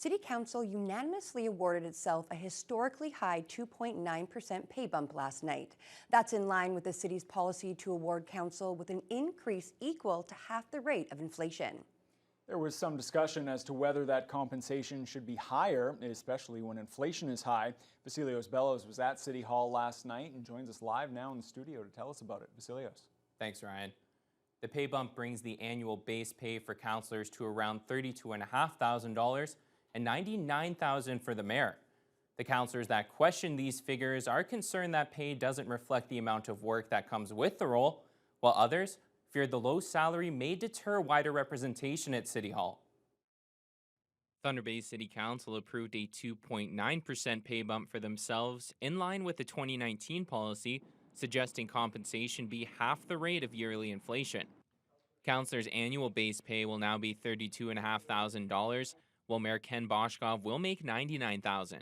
City Council unanimously awarded itself a historically high 2.9% pay bump last night. That's in line with the city's policy to award council with an increase equal to half the rate of inflation. There was some discussion as to whether that compensation should be higher, especially when inflation is high. Vasilios Bellos was at City Hall last night and joins us live now in the studio to tell us about it. Vasilios. Thanks, Ryan. The pay bump brings the annual base pay for councillors to around $32,500 and $99,000 for the mayor. The councillors that question these figures are concerned that pay doesn't reflect the amount of work that comes with the role, while others feared the low salary may deter wider representation at City Hall. Thunder Bay City Council approved a 2.9% pay bump for themselves, in line with the 2019 policy, suggesting compensation be half the rate of yearly inflation. Councillors' annual base pay will now be $32,500, while Mayor Ken Boshkov will make $99,000,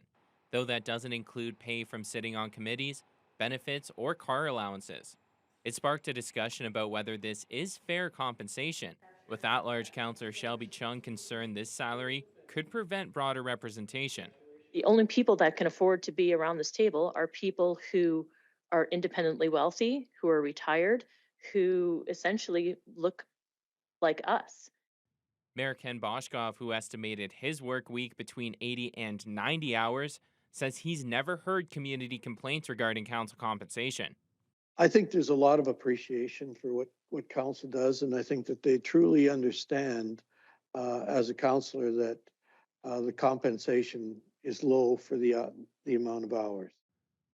though that doesn't include pay from sitting on committees, benefits, or car allowances. It sparked a discussion about whether this is fair compensation, with at-large Councillor Shelby Chung concerned this salary could prevent broader representation. The only people that can afford to be around this table are people who are independently wealthy, who are retired, who essentially look like us. Mayor Ken Boshkov, who estimated his work week between 80 and 90 hours, says he's never heard community complaints regarding council compensation. I think there's a lot of appreciation for what council does, and I think that they truly understand as a councillor that the compensation is low for the amount of hours.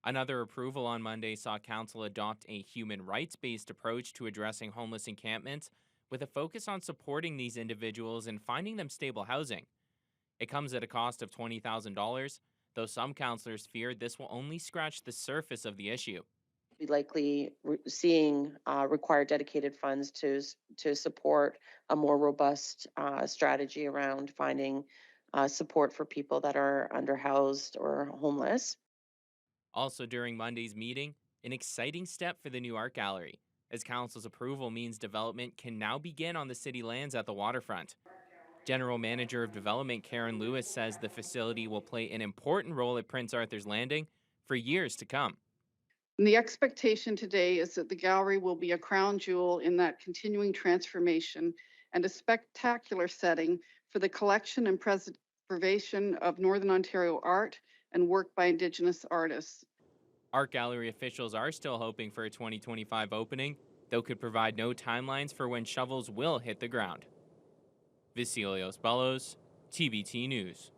Another approval on Monday saw council adopt a human rights-based approach to addressing homeless encampments, with a focus on supporting these individuals and finding them stable housing. It comes at a cost of $20,000, though some councillors feared this will only scratch the surface of the issue. We likely seeing require dedicated funds to support a more robust strategy around finding support for people that are underhoused or homeless. Also during Monday's meeting, an exciting step for the new art gallery, as council's approval means development can now begin on the city lands at the waterfront. General Manager of Development Karen Lewis says the facility will play an important role at Prince Arthur's Landing for years to come. And the expectation today is that the gallery will be a crown jewel in that continuing transformation and a spectacular setting for the collection and preservation of Northern Ontario art and work by Indigenous artists. Art gallery officials are still hoping for a 2025 opening, though could provide no timelines for when shovels will hit the ground. Vasilios Bellos, TBT News.